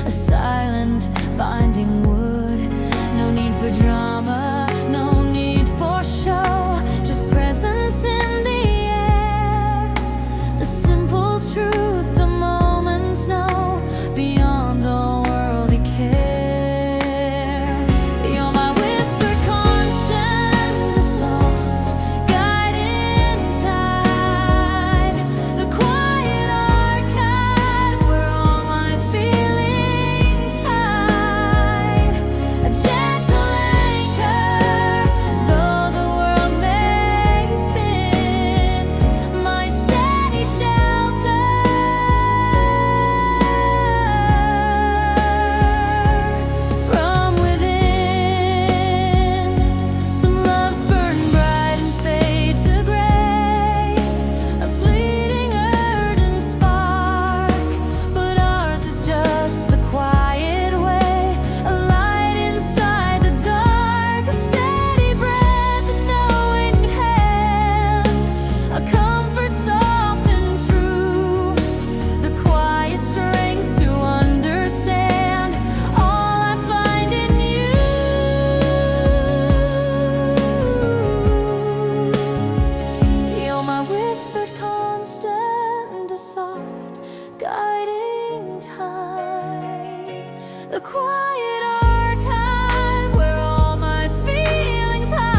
a silent binding wood. No need for drama, no need for show, just presence in the air. The simple truth the moments know beyond all worldly care. You're my whispered constant, the soft guiding tide, the quiet archive where all my feelings hide. A gentle anchor, though the world may spin, my steady shelter from within. Some loves burn bright and fade to gray, a fleeting ardent spark, but ours is just the quiet way, a light inside the dark, a steady breath, a knowing hand, a comfort soft and true, the quiet strength to understand all I find in you. You're my whispered constant, a soft guiding tide, the quiet archive where all my feelings hide.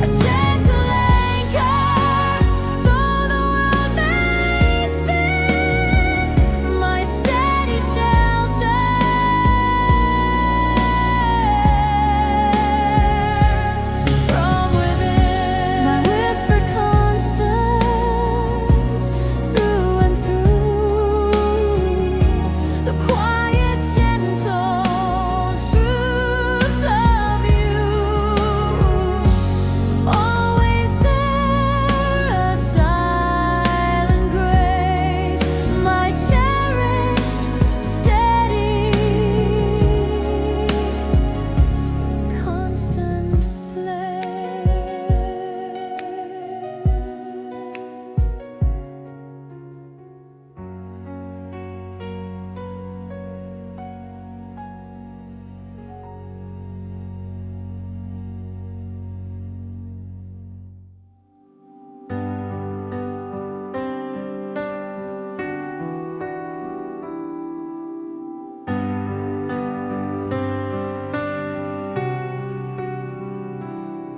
A gentle anchor, though the world may spin, my steady shelter from within. My whispered constant, through and through, the quiet, gentle truth of you. Always there, a silent grace, my cherished, steady, constant place.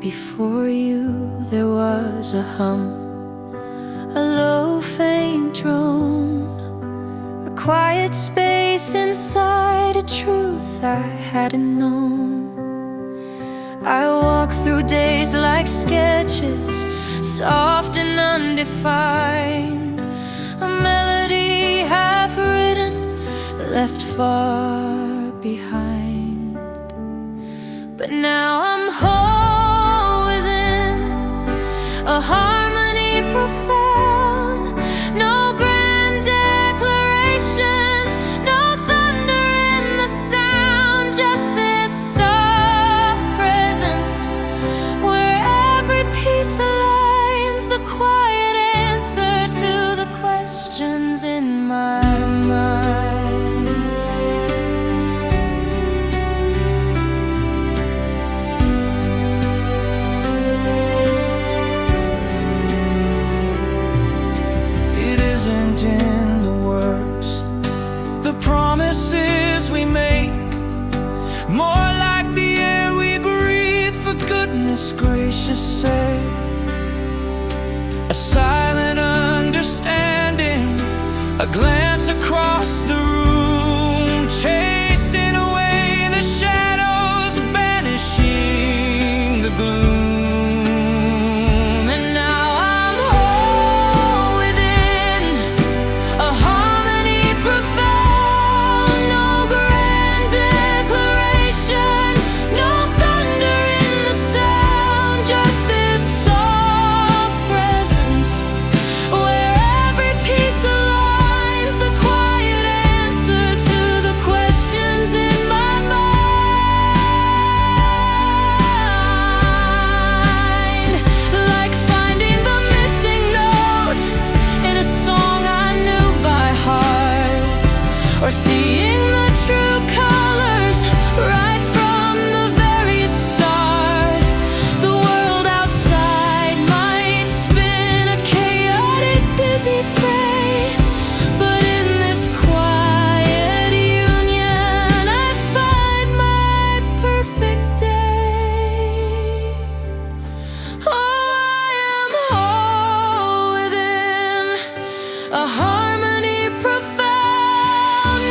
Before you there was a hum, a low faint drone, a quiet space inside a truth I hadn't known. I walked through days like sketches, soft and undefined, a melody half written, left far behind. But now I'm whole within, a harmony profound, no grand declaration, no thunder in the sound, just this soft presence where every piece aligns, the quiet answer to the questions in my mind. It isn't in the words, the promises we make, more like the air we breathe, for goodness gracious sake. A silent understanding, a glance across the room, chasing away the shadows, banishing the gloom. And now I'm whole within, a harmony profound, no grand declaration, no thunder in the sound, just this soft presence or seeing the true colors right from the very start. The world outside might spin a chaotic, busy fray, but in this quiet union I find my perfect day. Oh, I am whole within a harmony profound.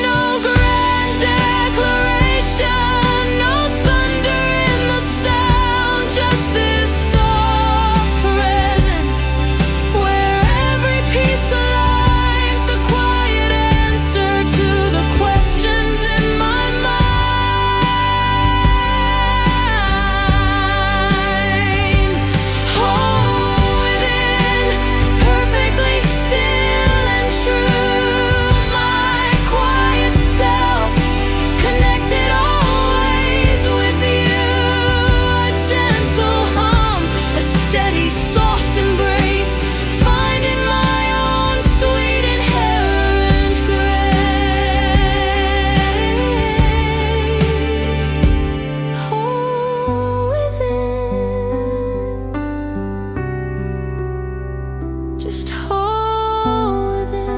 No grand declaration, no thunder in the sound, just this soft presence where every piece aligns, the quiet answer to the questions in my mind. Whole within, perfectly still and true, my quiet self, connected always with you. A gentle hum, a steady, soft embrace, finding my own sweet inherent grace. Whole within, just whole within.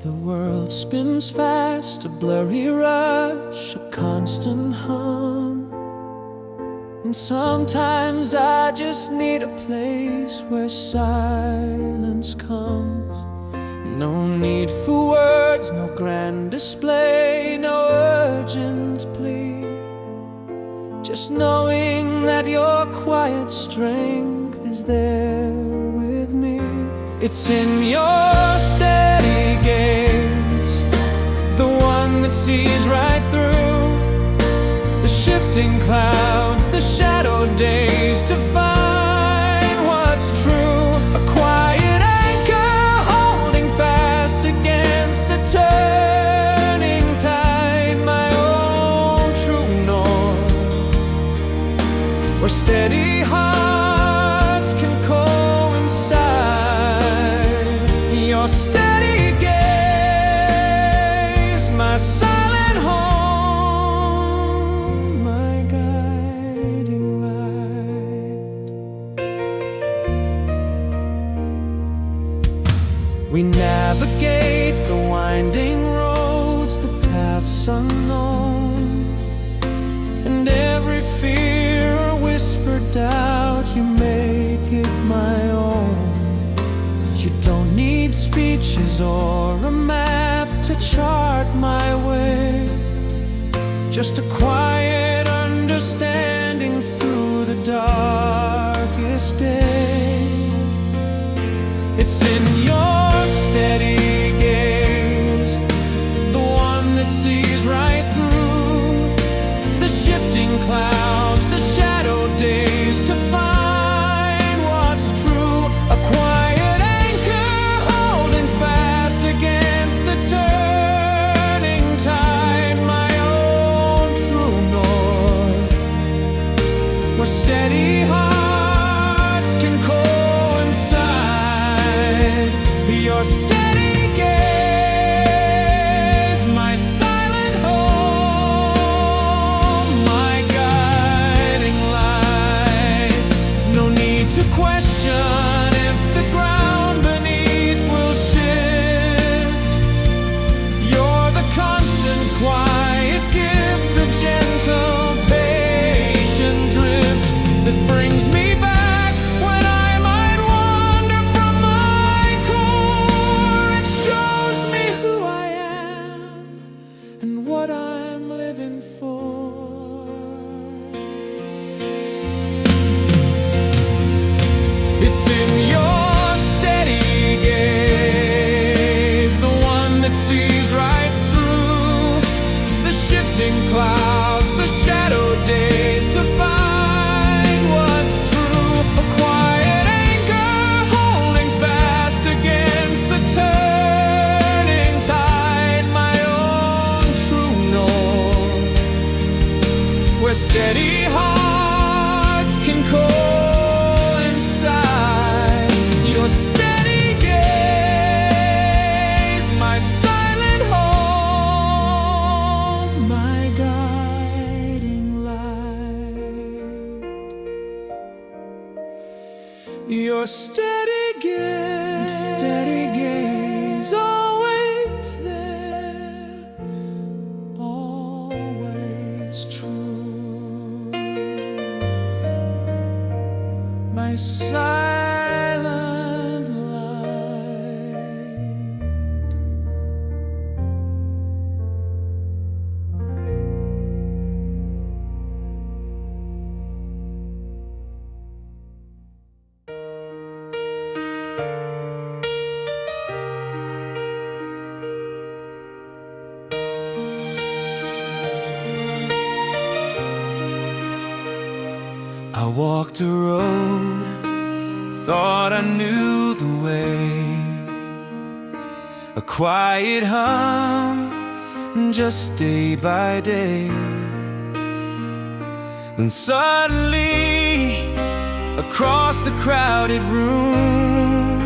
The world spins fast, a blurry rush, a constant hum. And sometimes I just need a place where silence comes. No need for words, no grand display, no urgent plea. Just knowing that your quiet strength is there with me. It's in your steady gaze, the one that sees right through the shifting clouds, the shadow days, to find what's true. A quiet anchor holding fast against the turning tide, my own true north, where steady hearts can coincide. Your steady gaze, my silent home, my guiding light. We navigate the winding roads, the paths unknown, and every fear or whispered doubt, you make it my own. You don't need speeches or a map to chart my way, just a quiet understanding through the darkest day. It's in your steady gaze, the one that sees right through the shifting clouds, the shadow days, to find what's true. A quiet anchor holding fast against the turning tide, my own true north, where steady hearts can coincide. Your steady gaze, my silent home, my guiding light. where steady hearts can coincide. Your steady gaze, my silent home, my guiding light. Your steady gaze, always there, always true. My silent light. I walked a road, thought I knew the way. A quiet hum, just day by day. Then suddenly, across the crowded room,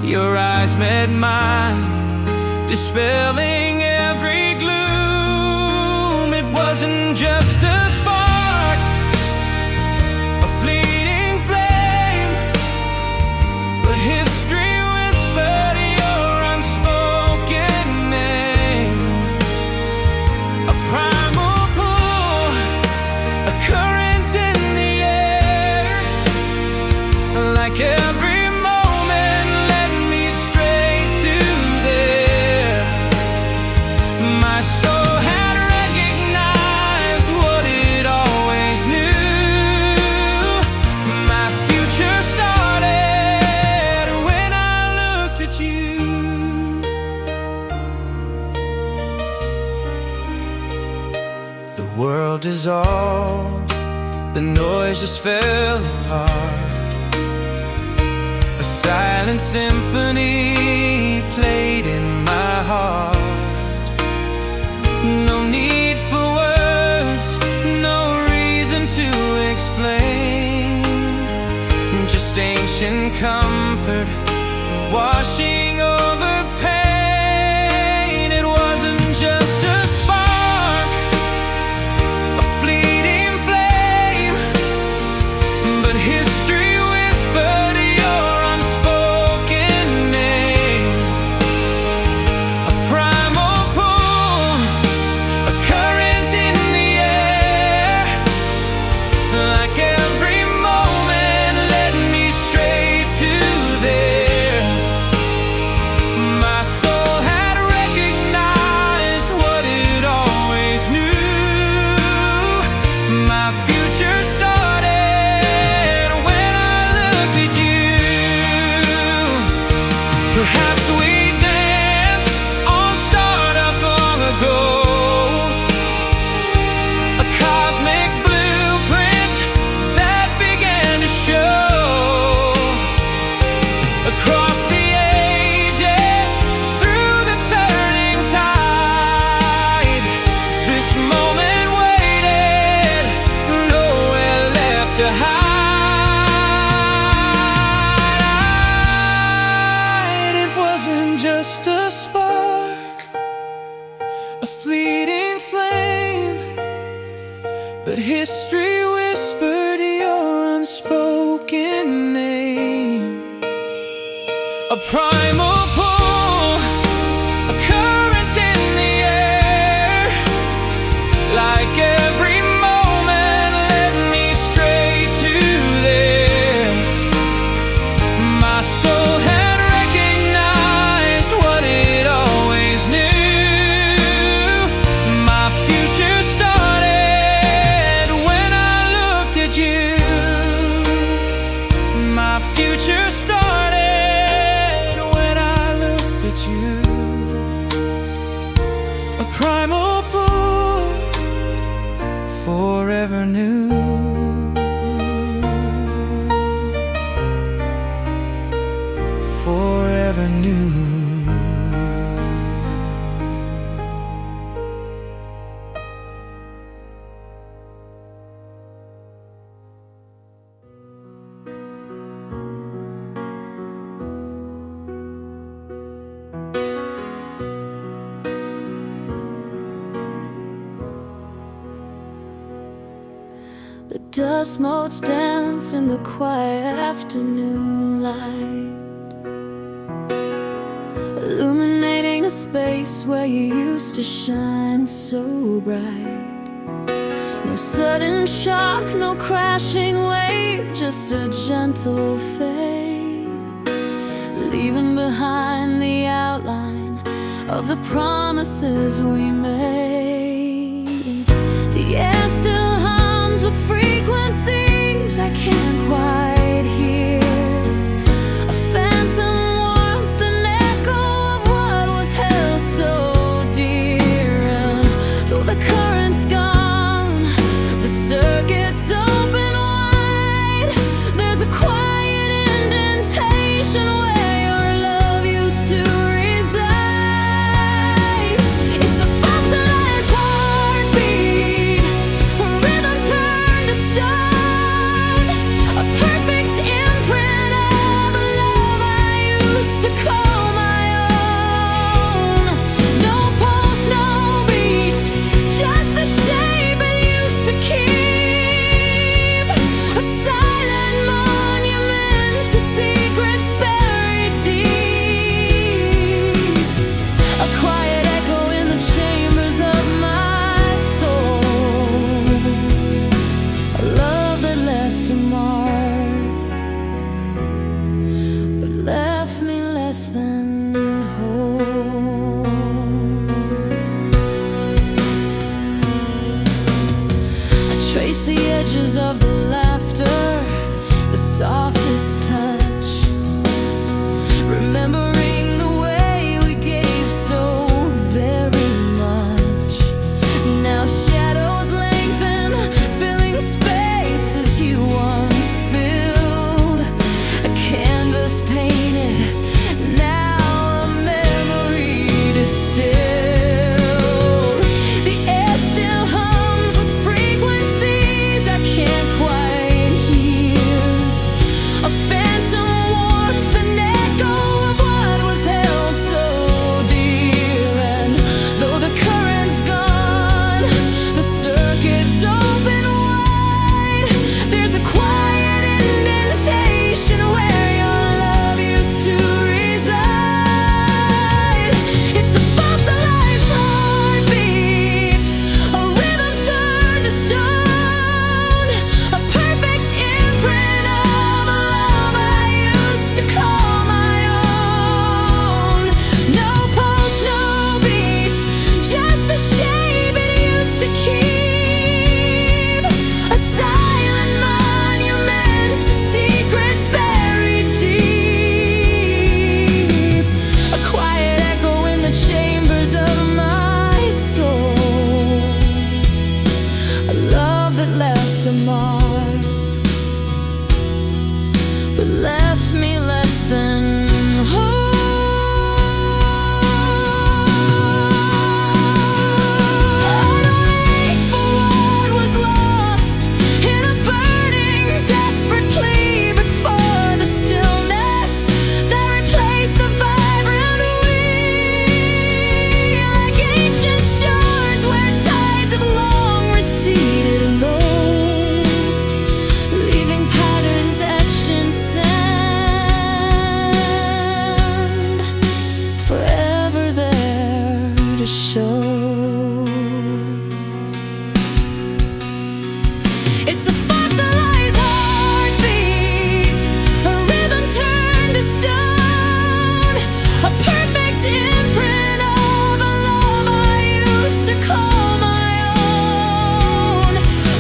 your eyes met mine, dispelling every gloom. It wasn't just a spark, a fleeting flame, but history whispered your unspoken name. A primal pull, a current in the air, like every moment led me straight to there. My soul had recognized what it always knew. My future started when I looked at you. The world dissolved, the noise just fell apart. A silent symphony played in my heart. No need for words, no reason to explain. Just ancient comfort washing over pain. It wasn't just a spark, a fleeting flame, but history whispered your unspoken name. A primal pull, a current in the air, like every moment led me straight to there. My soul had recognized what it always knew. My future started when I looked at you. Perhaps we danced on stardust long ago, a cosmic blueprint that began to show. Across the ages, through the turning tide, this moment waited, nowhere left to hide. It wasn't just a spark, a fleeting flame, but history whispered your unspoken name. A primal pull, a current in the air, like every moment led me straight to there. My soul had recognized what it always knew. My future started when I looked at you. My future started when I looked at you. A primal pull, forever new. Forever new. The dust motes dance in the quiet afternoon light, illuminating a space where you used to shine so bright. No sudden shock, no crashing wave, just a gentle fade, leaving behind the outline of the promises we made. The air still hums with frequencies I can't quite hear, a phantom warmth, an echo of what was held so dear. And though the current's gone, the circuits open wide, there's a quiet indentation where your love used to reside. It's a fossilized heartbeat, a rhythm turned to stone, a perfect imprint of a love I used to call my own. No pulse, no beat, just the shape it used to keep, a silent monument to secrets buried deep, a quiet echo in the chambers of my soul, a love that left a mark, but left me less than whole. I trace the edges of the laughter, the softest touch, remembering the way we gave so very much. Now shadows lengthen, filling spaces you once filled, a canvas painted, now a memory distilled. The air still hums with frequencies I can't quite hear, a phantom warmth, an echo of what was held so dear. And though the current's gone, the circuits open wide, there's a quiet indentation where your love used to reside. It's a fossilized heartbeat, a rhythm turned to stone, a perfect imprint of a love I used to call my own. No pulse, no beat, just the shape it used to keep, a silent monument to secrets buried deep, a quiet echo in the chambers of my soul, a love that left a mark, but left me less than whole. I don't ache for what was lost in a burning, desperate plea, but for the stillness that replaced the vibrant wheel, like ancient shores where tides have long receded low, leaving patterns etched in sand, forever there to show. It's a fossilized heartbeat, a rhythm turned to stone, a perfect imprint of a love I used to call my own.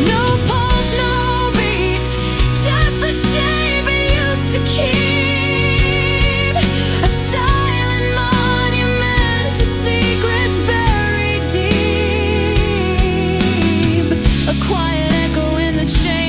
No pulse, no beat, just the shape it used to keep, a silent monument to secrets buried deep, a quiet echo in the chamber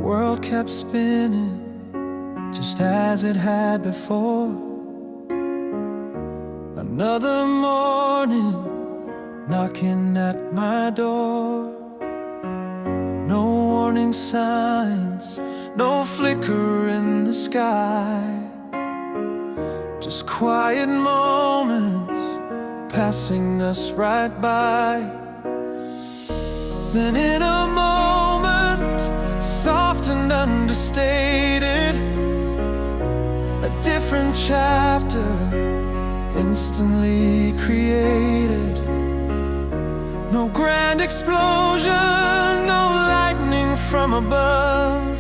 world kept spinning just as it had before. Another morning knocking at my door. No warning signs, no flicker in the sky. Just quiet moments passing us right by. Then in a moment, soft and understated, a different chapter instantly created. No grand explosion, no lightning from above,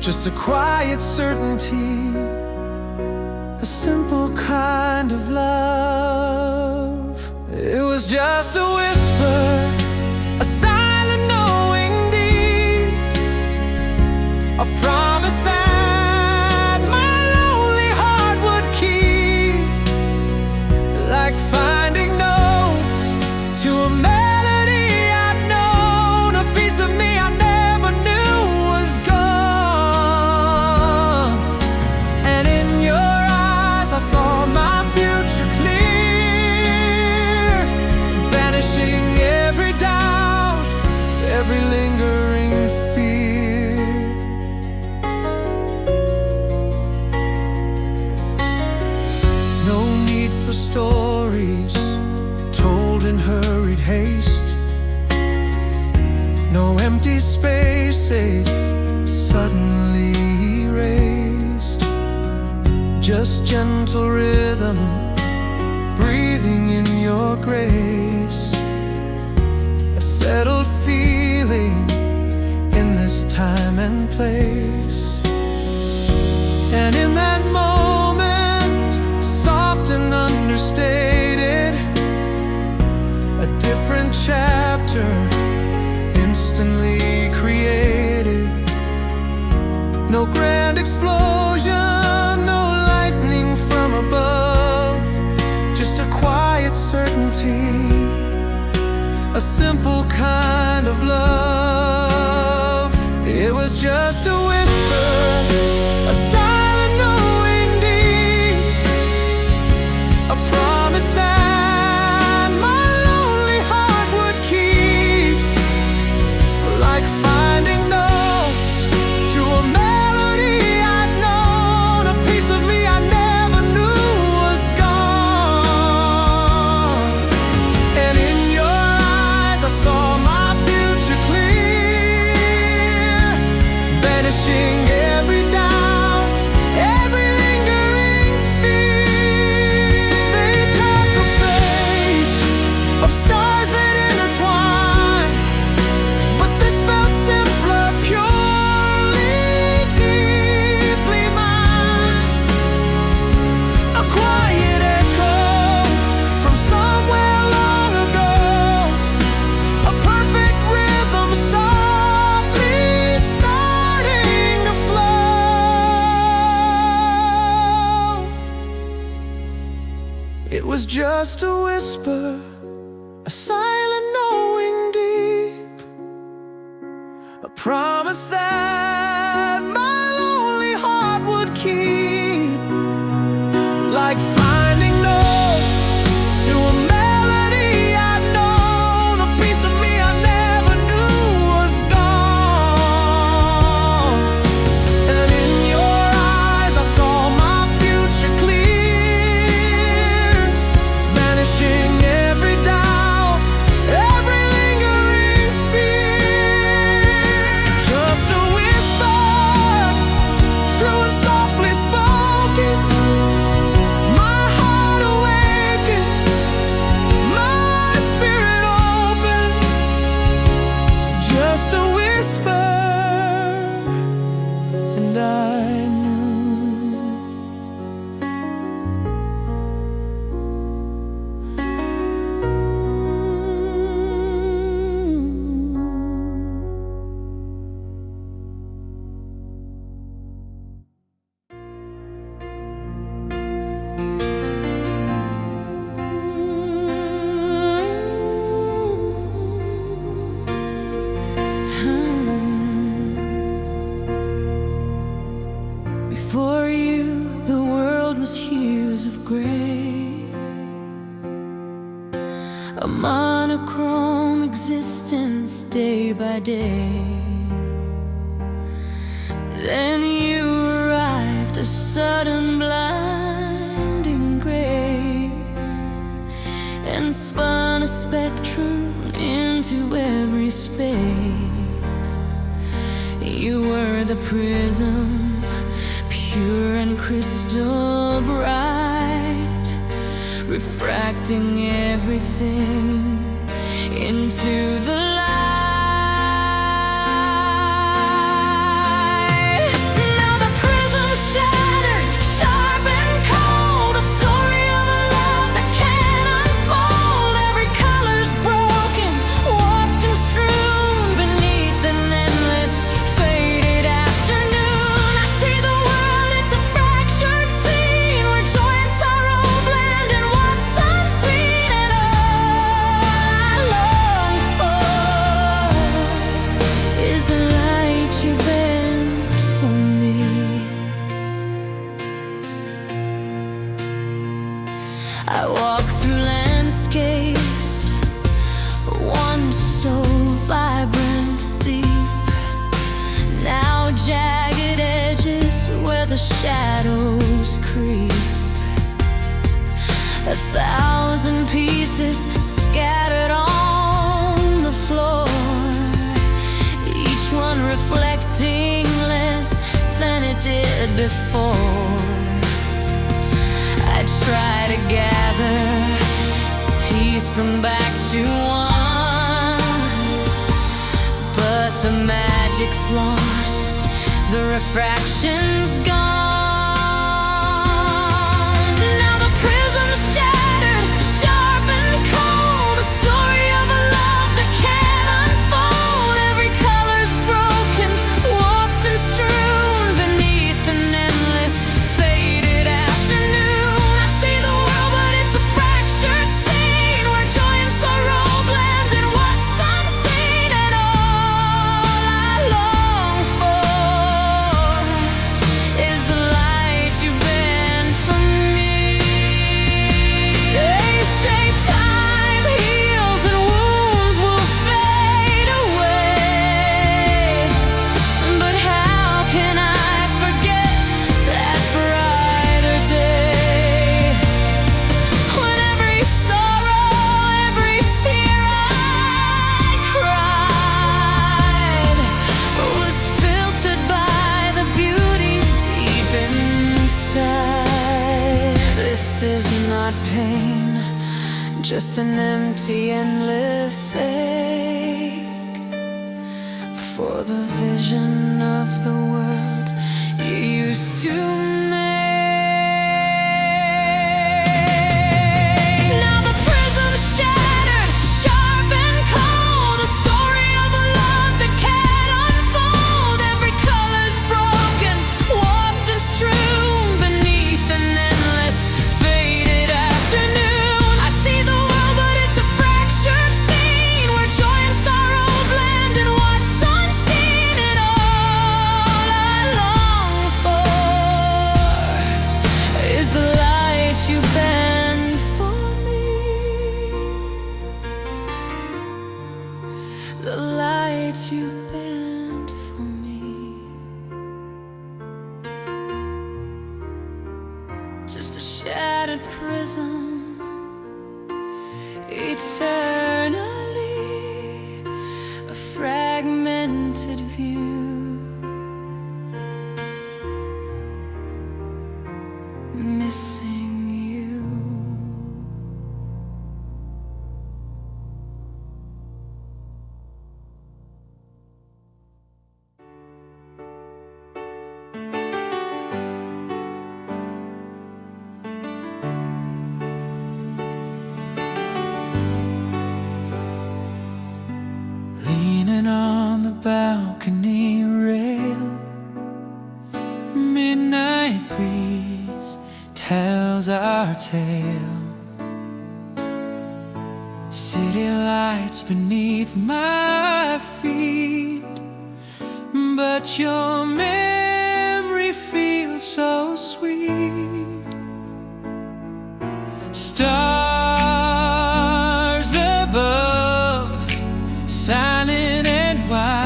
just a quiet certainty, a simple kind of love. It was just a whisper, a silent knowing deep, a promise that my lonely heart would keep, like finding notes to a melody I'd known, a piece of me I never knew was gone. And in your eyes I saw my future clear, banishing every doubt, every lingering fear. No need for stories told in hurried haste, no empty spaces suddenly erased, just gentle rhythm breathing in your grace, a settled feeling in this time and place. And in that moment, soft and understated, a different chapter instantly created. No grand explosion, no lightning from above, just a quiet certainty, a simple kind of love. It was just a whisper, a silent knowing deep, a promise that my lonely heart would keep, like finding notes to a melody I'd known, a piece of me I never knew was gone. And in your eyes I saw my future clear, banishing every doubt, every lingering fear. They talk of fate, of stars that intertwine, but this felt simpler, purely, deeply mine. A quiet echo from somewhere long ago, a perfect rhythm softly starting to flow. It was just a whisper, a silent knowing deep, a promise that my lonely heart would keep, like finding notes to a melody I'd known, a piece of me I never knew was gone. And in your eyes I saw my future clear, banishing every doubt, every lingering fear. Just a wish by day. Then you arrived, a sudden blinding grace, and spun a spectrum into every space. You were the prism, pure and crystal bright, refracting everything into the light. Now the prism's shattered, sharp and cold, a story of a love that can't unfold. Every color's broken, warped and strewn beneath an endless faded afternoon. I see the world, it's a fractured scene where joy and sorrow blend in what's unseen. And all I long for is the light you bend for me. I walk through landscapes once so vibrant, deep, now jagged edges where the shadows creep. 1,000 pieces scattered on the floor, each one reflecting less than it did before. I try to gather, piece them back to one, but the magic's lost, the refraction's gone. Now the prism's shattered, sharp and cold, a story of a love that can't unfold. Every color's broken, warped and strewn beneath an endless faded afternoon. I see the world, but it's a fractured scene where joy and sorrow blend in what's unseen. And all I long for is the light you bend for me. They say time heals and wounds will fade away, but how can I forget that brighter day when every sorrow, every tear I cried was filtered by the beauty deep inside. This is not pain, just an empty, endless ache for the vision of the world you used to make. Now the prism's shattered, sharp and cold, a story of a love that can't unfold. Every color's broken, warped and strewn beneath an endless faded afternoon. I see the world, but it's a fractured scene where joy and sorrow blend in what's unseen. And all I long for is the light you bend for me, the light you bend for me. Just a shattered prism, eternally a fragmented view, missing you. Leaning on the balcony rail, midnight breeze tells our tale. City lights beneath my feet, but your memory feels so sweet. Stars above, silent and wide.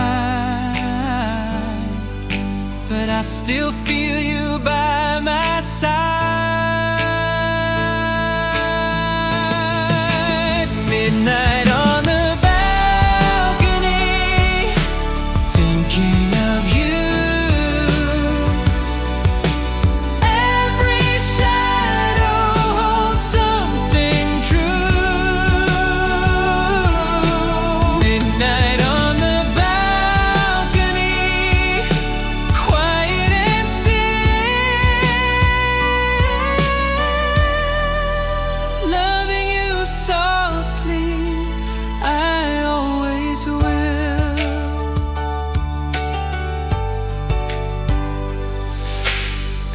still feel you by my side. Midnight on the balcony, thinking of you. Every shadow holds something true. Midnight on the balcony, quiet and still, loving you softly, I always will.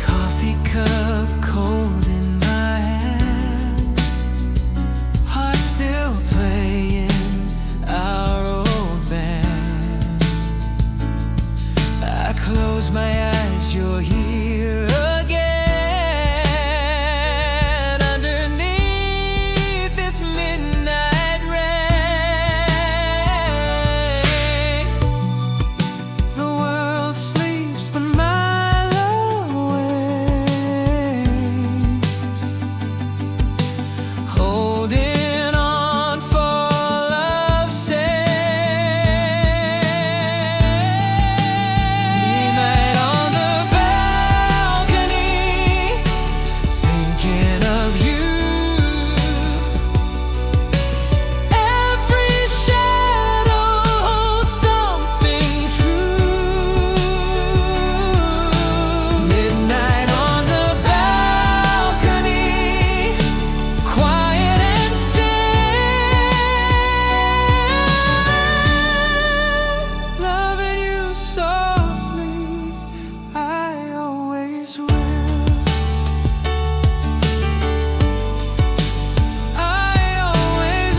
Coffee cup cold in my hand, heart still playing our old band. I close my eyes, you're here again, underneath this midnight rain. The world sleeps, but my love wakes, holding on for love's sake. Midnight on the balcony, thinking of you. Every shadow holds something true. Midnight on the balcony, quiet and still, loving you softly, I always will. I always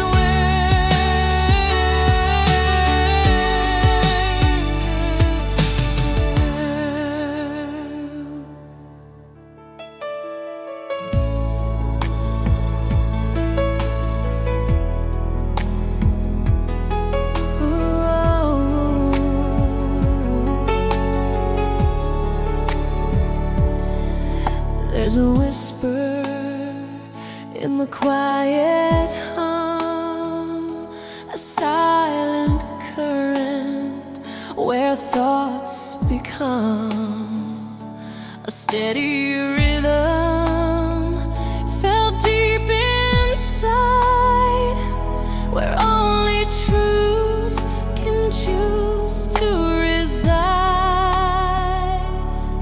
There's a whisper in the quiet hum, a silent current where thoughts become a steady rhythm felt deep inside, where only truth can choose to reside.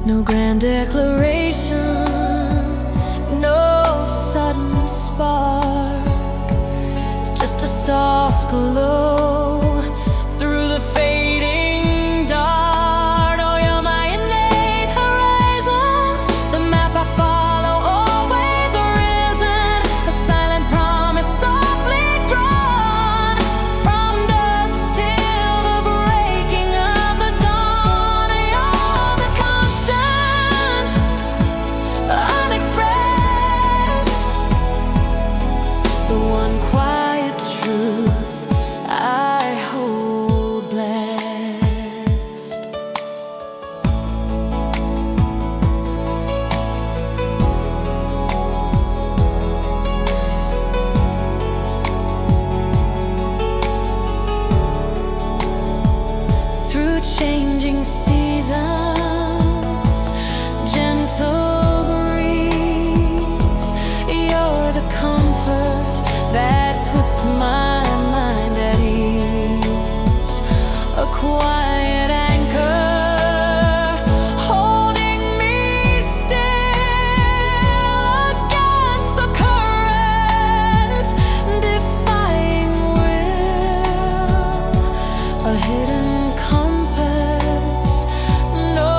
No grand declaration, no sudden spark, just a soft glow through the fading dart. Oh, you're my innate horizon, the map I follow, always arisen, a silent promise softly drawn from dusk till the breaking of the dawn. You're the constant, unexpressed, the one quiet truth I hold blessed. Through changing seasons, gentle breeze, you're the comfort that puts my mind at ease. A quiet anchor holding me still against the current, defying will, a hidden compass, no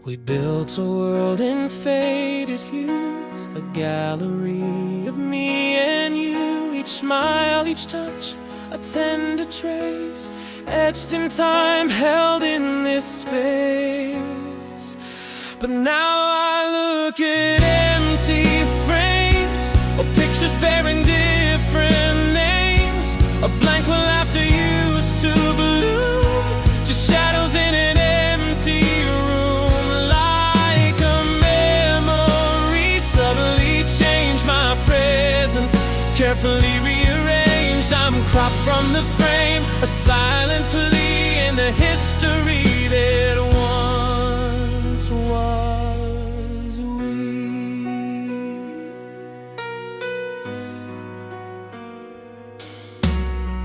We built a world in faded hues, a gallery of me and you. Each smile, each touch, a tender trace, etched in time, held in this space. But now I look at empty frames, or pictures bearing different names. A blank will after used to bloom, just shadows in an empty room. Like a memory, subtly changed my presence, carefully rearranged. I'm cropped from the frame, a silent plea in the history that once was we.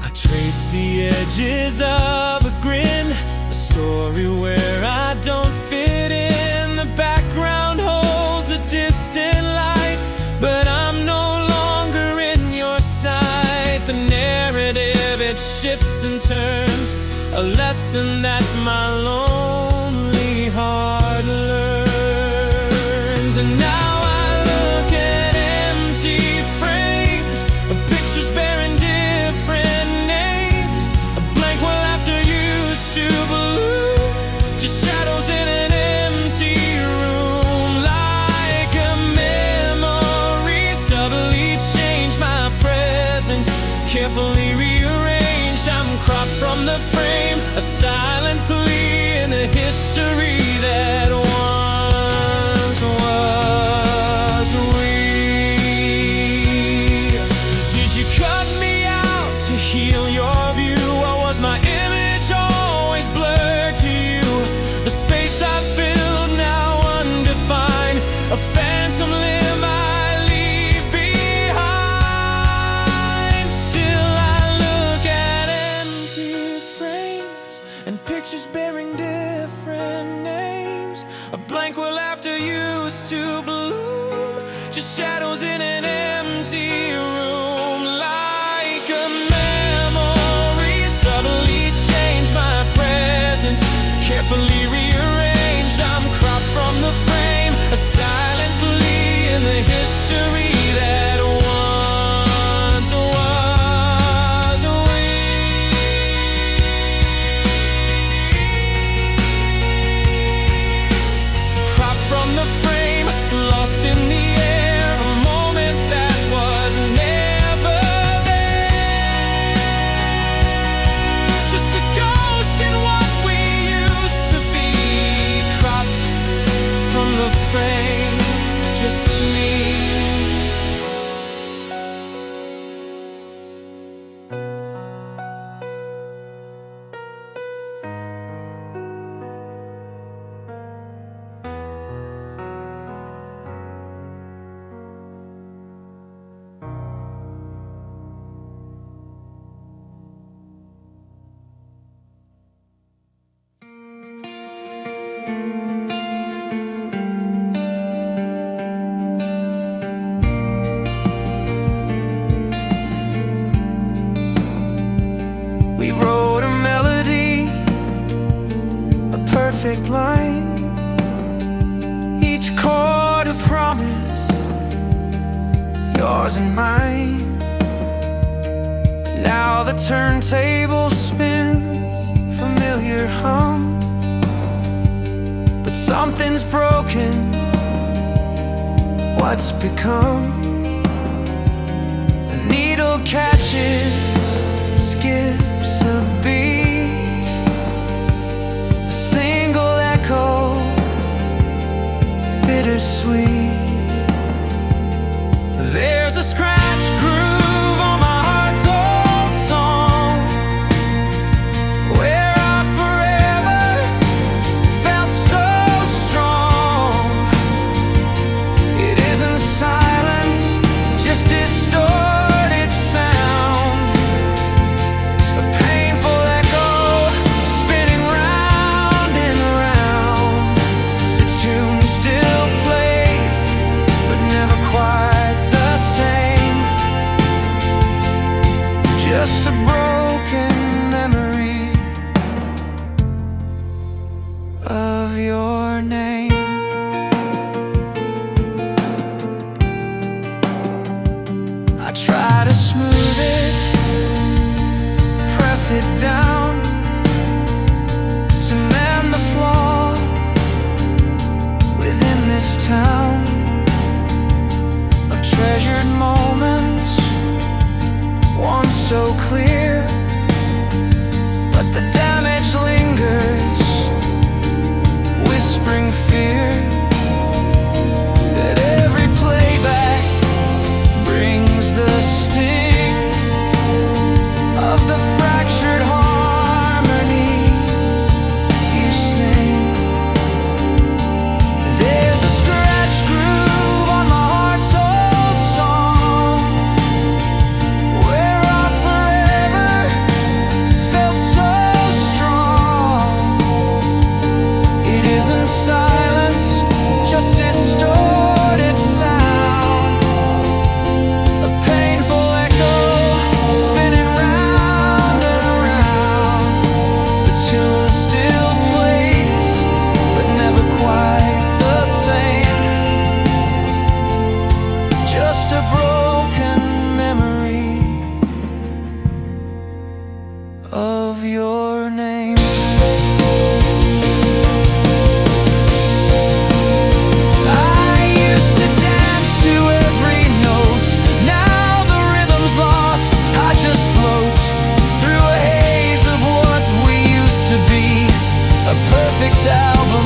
I trace the edges of a grin, a story where I don't fit in. The background holds a distant light, but I'm no longer in your sight. The narrative, it shifts and turns, a lesson that my lonely heart learns. And now I look at empty frames, of pictures bearing different names. A blank will after used to bloom, just shadows in an empty room. Like a memory, subtly changed my presence, carefully rearranged. I'm cropped from the frame, a silent plea in the history that once was we. Did you cut me out to heal your view, or was my image always blurred to you? The space I filled now undefined, a phantom limb I leave behind. Still I look at empty frames and pictures bearing different names. A blank will after used to bloom, just shadows in an empty room. Like a memory, subtly changed my presence, carefully rearranged. I'm cropped from the frame, a silent plea in the history that once was we. Cropped from the frame, lost in the air, a moment that was never there. Just a ghost in what we used to be. Cropped from the frame, just me. We wrote a melody, a perfect line, each chord a promise, yours and mine. Now the turntable spins, familiar hum, but something's broken. What's become? The needle catches, skips a beat, a single echo, bittersweet. There's a scratch groove on my heart's old song, where I forever felt so strong. It isn't silence, just distorted sound, a painful echo spinning round and round. The tune still plays, but never quite the same. Just a broken memory of your name. so clear, but the damage lingers, whispering fear that every playback brings the sting of the fractured harmony you sing. There's a scratch groove on my heart's old song, where our forever felt so strong. It isn't silence, just distorted sound, a painful echo spinning round and around. The tune still plays, but never quite the same. Just a broken memory of your name. I used to dance to every note. Now the rhythm's lost. I just float through a haze of what we used to be. A perfect album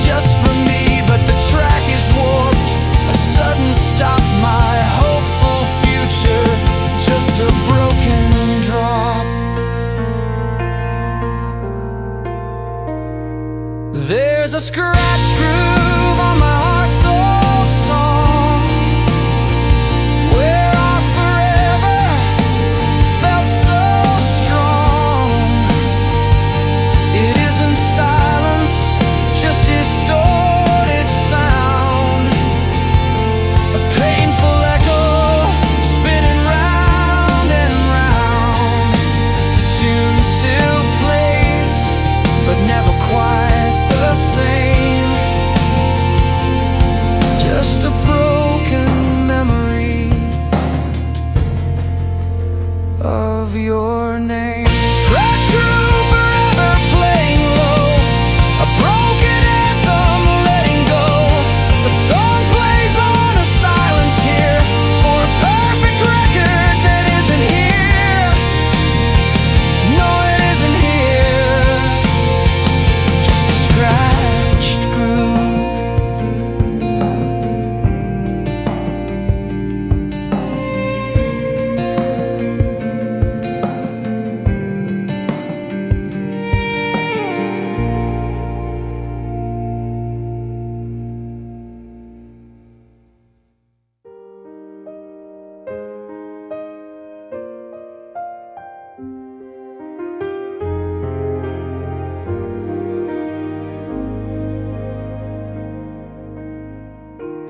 just for me, but the track is warped. A sudden stop, my hopeful future, just a broken drop. There's a scratch groove on my heart's old song, where our forever felt so strong. It isn't silence, just distorted sound, a painful echo spinning round and round. The tune still plays, but never quite the same. Just a broken memory of your name. Scratch groove forever playing low, a broken anthem letting go. The song plays on a silent tear for a perfect record that isn't here. No, it isn't here. Just a scratched groove.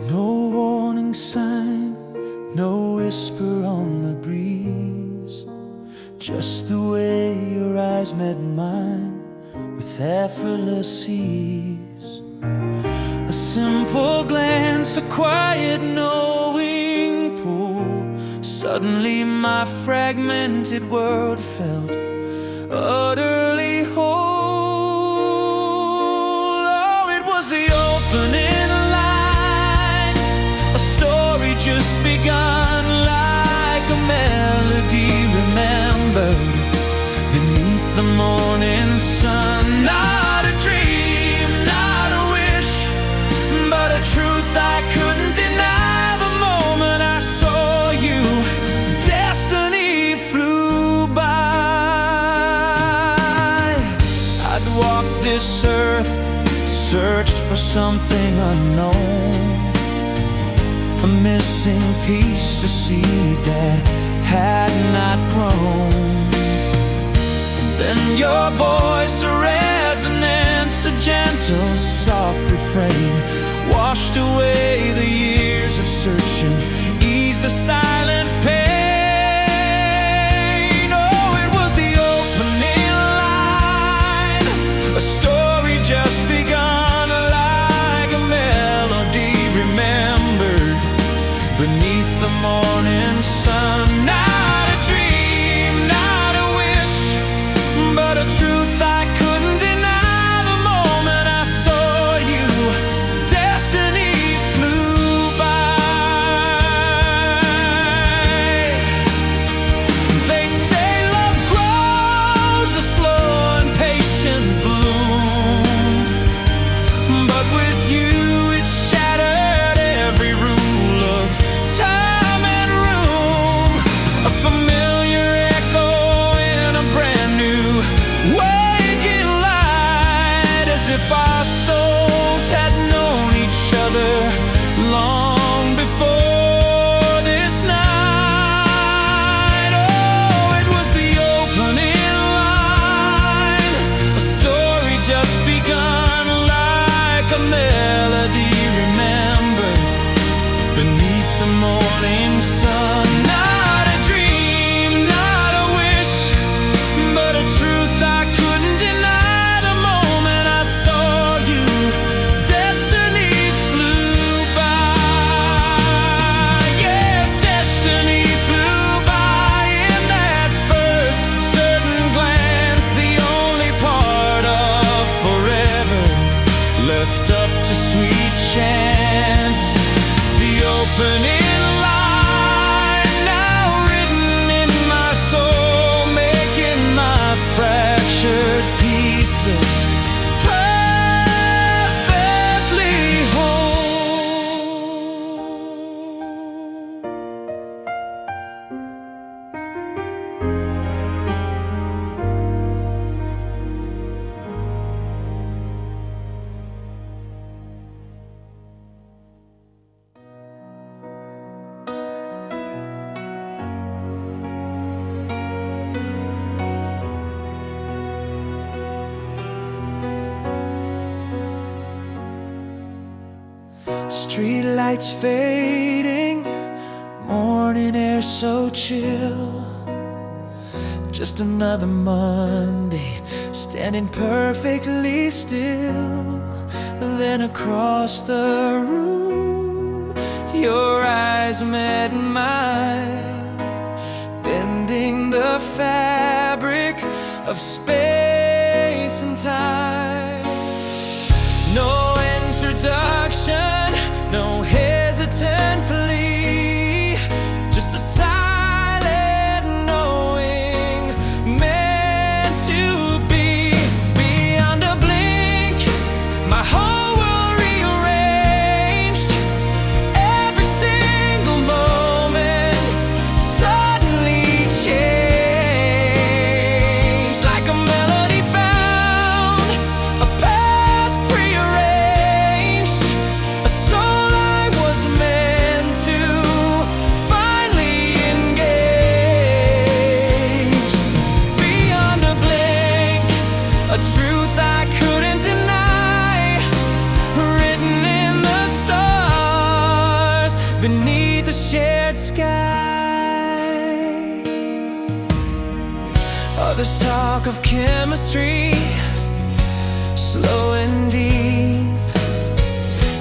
No warning sign, no whisper on the breeze, just the way your eyes met mine with effortless ease. A simple glance, a quiet knowing pull. Suddenly my fragmented world felt utterly whole. Oh, it was the opening line, a story just begun, like a melody remembered beneath the morning sun. Not a dream, not a wish, but a truth I couldn't deny. The moment I saw you, destiny flew by. I'd walked this earth, searched for something unknown, a missing piece, a seed that had not grown. And then your voice, a resonance, a gentle, soft refrain, washed away the years of searching, eased the silent pain. Oh, it was the opening line, a story just begun, like a melody remembered beneath the morning sun. Not a dream, not a wish, but a truth I couldn't deny. The moment I saw you, destiny flew by. Street lights fading, morning air so chill. Just another Monday, standing perfectly still. Then across the room, your eyes met mine, bending the fabric of space and time. No introduction, no hesitant plea, just a silent knowing meant to be. Beyond a blink, my whole world rearranged. Every single moment suddenly changed, like a melody found, a path prearranged, a soul I was meant to finally engage. Beyond a blink, a truth I couldn't deny, written in the stars beneath a shared sky. Others talk of chemistry, slow and deep,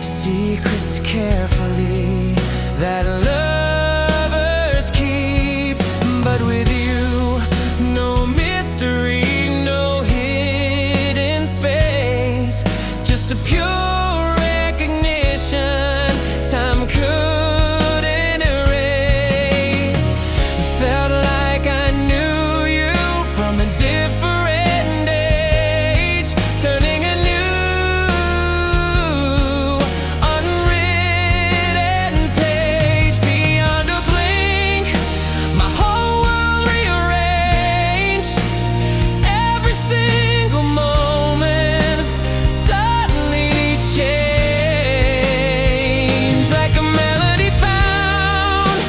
secrets carefully that lovers keep. But with you, no mystery, no hidden space, just a pure recognition time couldn't erase. Felt like I knew you from a different age, turning a new unwritten page. Beyond a blink, my whole world rearranged. Every single moment suddenly changed, like a melody found,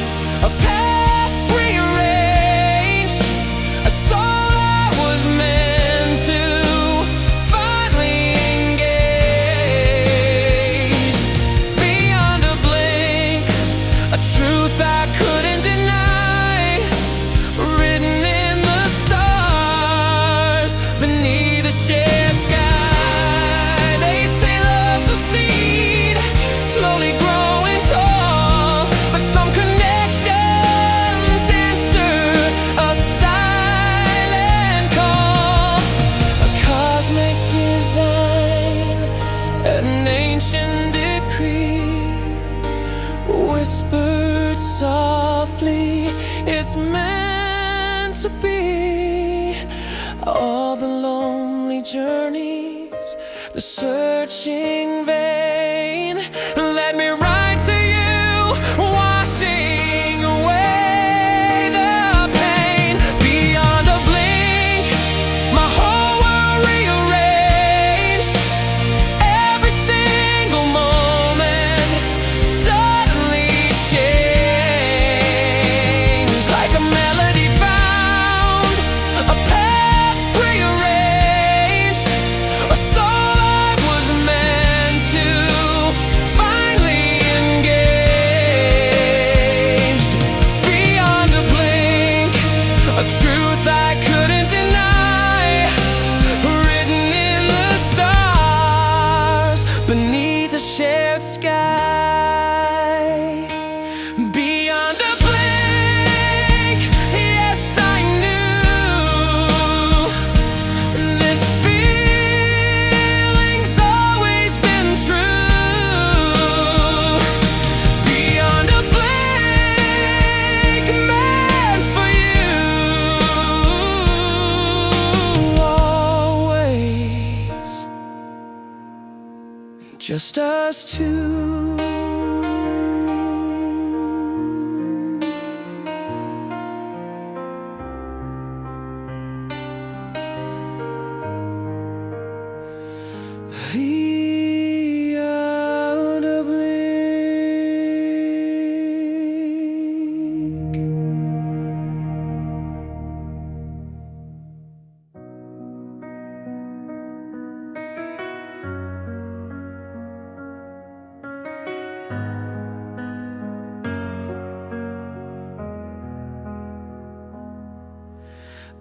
a path prearranged, a soul I was meant to finally engage. Beyond a blink, a truth I couldn't deny, written in the stars beneath a shared sky. They say love's a seed, slowly growing tall, but some connections answer a silent call. A cosmic design, an ancient decree, whispered softly, it's meant to be. All the lonely journeys, the searching vain, let me write to you, washing away the pain. Beyond a blink, my whole world rearranged. Every single moment suddenly changed, like a melody found, a path prearranged, a soul I was meant to finally engaged. Beyond a blink, a truth I couldn't deny, written in the stars beneath a shared sky. Beyond a blink, yes I knew this feeling's always been true. Beyond a blink, meant for you always, just us two. Beyond a blink.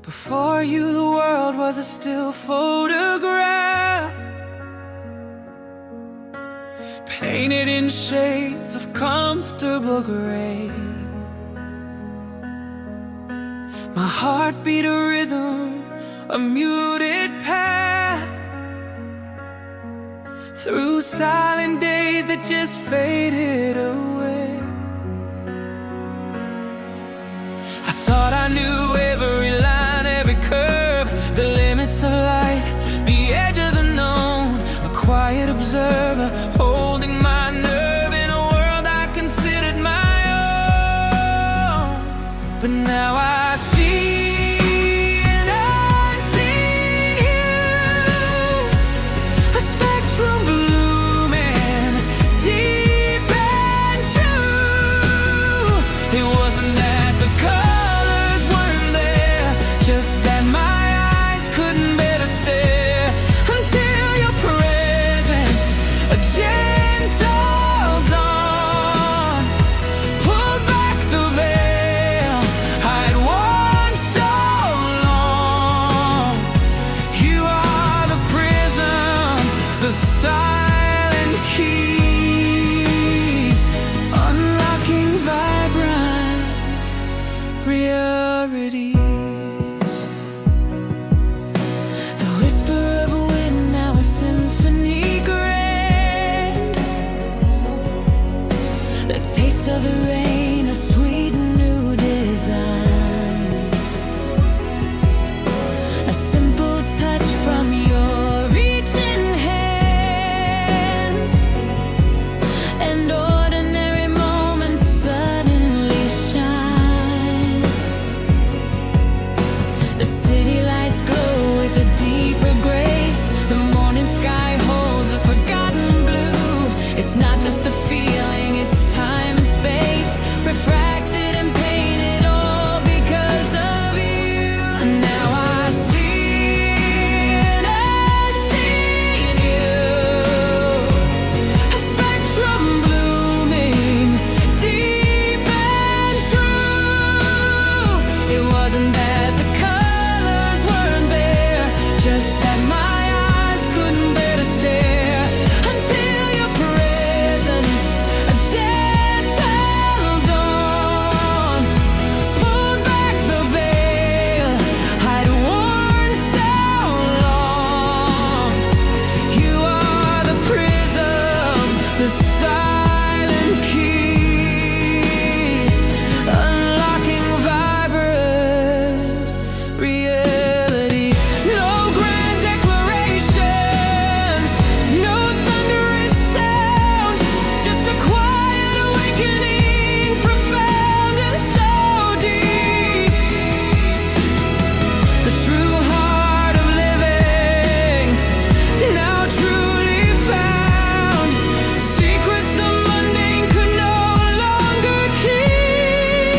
Before you, the world was a still photograph, painted in shades of comfortable gray. My heart beat a rhythm, a muted path, through silent days that just faded away. I thought I knew every line, every curve, the limits of light, the edge of the known, a quiet observer holding my nerve in a world I considered my own. But now I see and unseen you, a spectrum blooming deep and true. It wasn't that the colors weren't there, just that my eyes couldn't bear to stare until your presence, a gentle dawn, pulled back the veil I'd worn so long. You are the prism, the silent key, unlocking vibrant realities. The whisper of wind, now a symphony grand. The taste of the rain, a sweet new design. A simple touch from your reaching hand, and ordinary moments suddenly shine. The city lights glow with a deeper grace. The morning sky holds a forgotten blue. It's not just the feeling, it's time and space, refracted and painted all because of you. And now I see and unseen you, a spectrum blooming deep and true. It wasn't that the colors weren't there, just that my eyes couldn't bear to stare until your presence, a gentle dawn, pulled back the veil I'd worn so long. You are the prism, the silent key, unlocking vibrant reality. No grand declarations, no thunderous sound, just a quiet awakening, profound and so deep. The true heart of living, now truly found, secrets the mundane could no longer keep.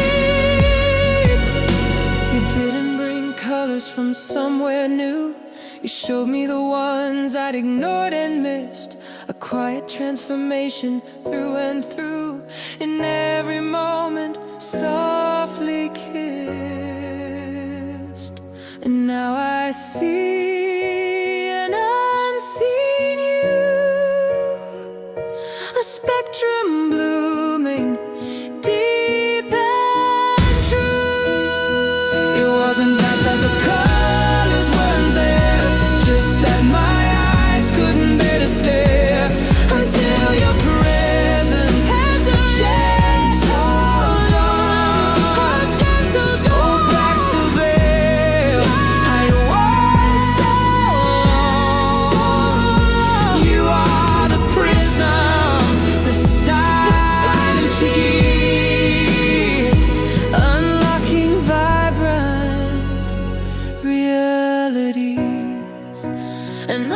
You didn't bring colors from somewhere new, you showed me the ones I'd ignored and missed. A quiet transformation through and through, in every moment softly kissed. And now I see and unseen you, a spectrum blooming deep and true. It wasn't that the colors weren't there, just that my eyes couldn't bear to stare until your presence has a gentle dawn, pulled back the veil I'd worn so long. You are the prism, the silent key, unlocking vibrant realities. And